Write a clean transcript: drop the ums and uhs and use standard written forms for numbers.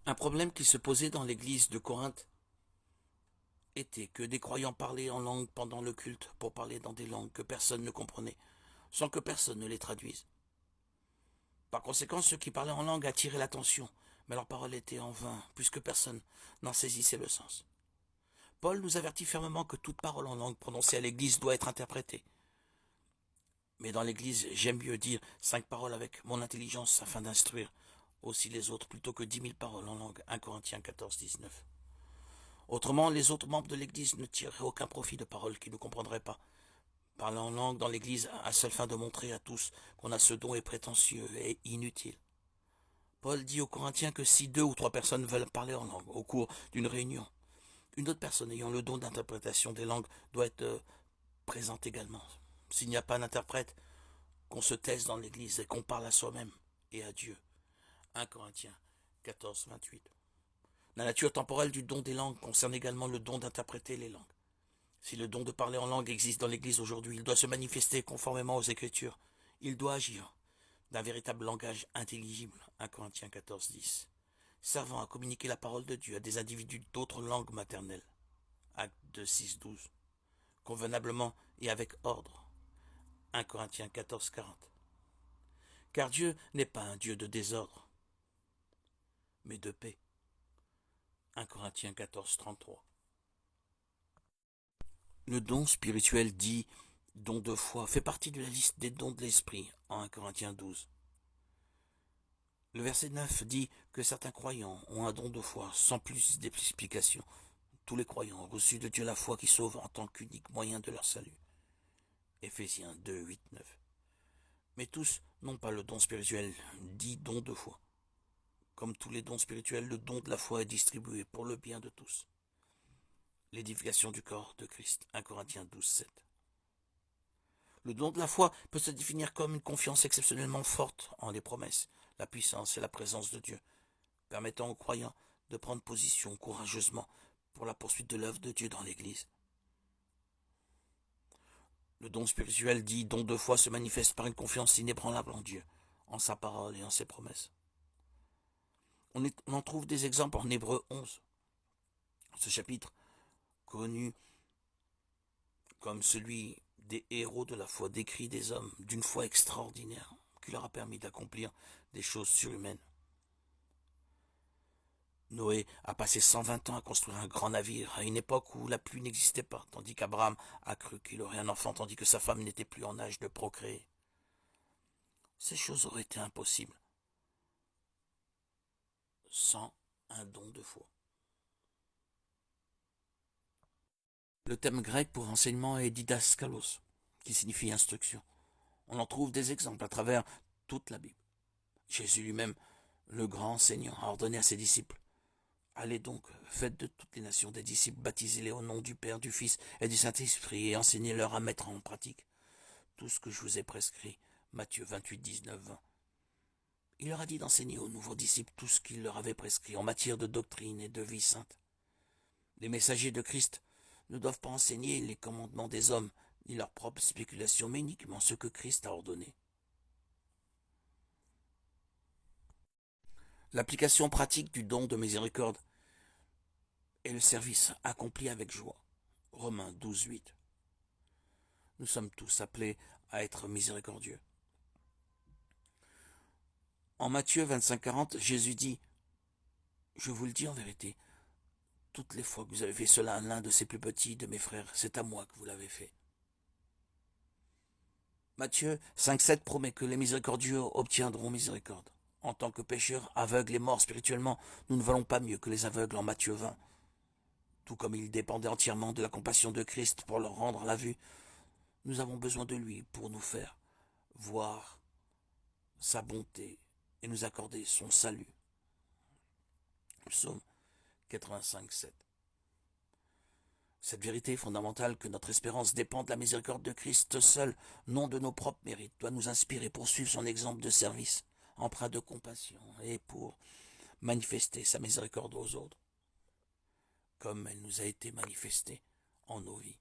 Un problème qui se posait dans l'église de Corinthe était que des croyants parlaient en langue pendant le culte pour parler dans des langues que personne ne comprenait, sans que personne ne les traduise. Par conséquent, ceux qui parlaient en langue attiraient l'attention, mais leurs paroles étaient en vain, puisque personne n'en saisissait le sens. Paul nous avertit fermement que toute parole en langue prononcée à l'église doit être interprétée. Mais dans l'église, j'aime mieux dire 5 paroles avec mon intelligence afin d'instruire aussi les autres plutôt que 10 000 paroles en langue. 1 Corinthiens 14, 19. Autrement, les autres membres de l'église ne tireraient aucun profit de paroles qu'ils ne comprendraient pas. Parler en langue dans l'église à seule fin de montrer à tous qu'on a ce don est prétentieux et inutile. Paul dit aux Corinthiens que si 2 ou 3 personnes veulent parler en langue au cours d'une réunion, une autre personne ayant le don d'interprétation des langues doit être présente également. S'il n'y a pas d'interprète, qu'on se taise dans l'église et qu'on parle à soi-même et à Dieu. 1 Corinthiens 14, 28. La nature temporelle du don des langues concerne également le don d'interpréter les langues. Si le don de parler en langue existe dans l'Église aujourd'hui, il doit se manifester conformément aux Écritures. Il doit agir d'un véritable langage intelligible. 1 Corinthiens 14, 10. Servant à communiquer la parole de Dieu à des individus d'autres langues maternelles. Acte 2, 6, 12. Convenablement et avec ordre. 1 Corinthiens 14, 40. Car Dieu n'est pas un Dieu de désordre, mais de paix. 1 Corinthiens 14, 33. Le don spirituel dit don de foi fait partie de la liste des dons de l'esprit en 1 Corinthiens 12. Le verset 9 dit que certains croyants ont un don de foi sans plus d'explication. Tous les croyants ont reçu de Dieu la foi qui sauve en tant qu'unique moyen de leur salut. Éphésiens 2, 8, 9. Mais tous n'ont pas le don spirituel dit don de foi. Comme tous les dons spirituels, le don de la foi est distribué pour le bien de tous. L'édification du corps de Christ. 1 Corinthiens 12, 7. Le don de la foi peut se définir comme une confiance exceptionnellement forte en les promesses, la puissance et la présence de Dieu, permettant aux croyants de prendre position courageusement pour la poursuite de l'œuvre de Dieu dans l'Église. Le don spirituel dit don de foi se manifeste par une confiance inébranlable en Dieu, en sa parole et en ses promesses. On en trouve des exemples en Hébreux 11. Ce chapitre, connu comme celui des héros de la foi, décrit des hommes d'une foi extraordinaire qui leur a permis d'accomplir des choses surhumaines. Noé a passé 120 ans à construire un grand navire à une époque où la pluie n'existait pas, tandis qu'Abraham a cru qu'il aurait un enfant tandis que sa femme n'était plus en âge de procréer. Ces choses auraient été impossibles sans un don de foi. Le terme grec pour enseignement est didaskalos, qui signifie instruction. On en trouve des exemples à travers toute la Bible. Jésus lui-même, le grand enseignant, a ordonné à ses disciples: allez donc, faites de toutes les nations des disciples, baptisez-les au nom du Père, du Fils et du Saint-Esprit, et enseignez-leur à mettre en pratique tout ce que je vous ai prescrit. Matthieu 28, 19, 20. Il leur a dit d'enseigner aux nouveaux disciples tout ce qu'il leur avait prescrit en matière de doctrine et de vie sainte. Les messagers de Christ ne doivent pas enseigner les commandements des hommes, ni leurs propres spéculations, mais uniquement ce que Christ a ordonné. L'application pratique du don de miséricorde est le service accompli avec joie. Romains 12, 8. Nous sommes tous appelés à être miséricordieux. En Matthieu 25, 40, Jésus dit: je vous le dis en vérité, toutes les fois que vous avez fait cela à l'un de ces plus petits de mes frères, c'est à moi que vous l'avez fait. Matthieu 5, 7 promet que les miséricordieux obtiendront miséricorde. En tant que pécheurs, aveugles et morts spirituellement, nous ne valons pas mieux que les aveugles en Matthieu 20. Tout comme ils dépendaient entièrement de la compassion de Christ pour leur rendre la vue, nous avons besoin de lui pour nous faire voir sa bonté et nous accorder son salut. Psaume 85, 7. Cette vérité fondamentale que notre espérance dépend de la miséricorde de Christ seul, non de nos propres mérites, doit nous inspirer pour suivre son exemple de service, empreint de compassion, et pour manifester sa miséricorde aux autres, comme elle nous a été manifestée en nos vies.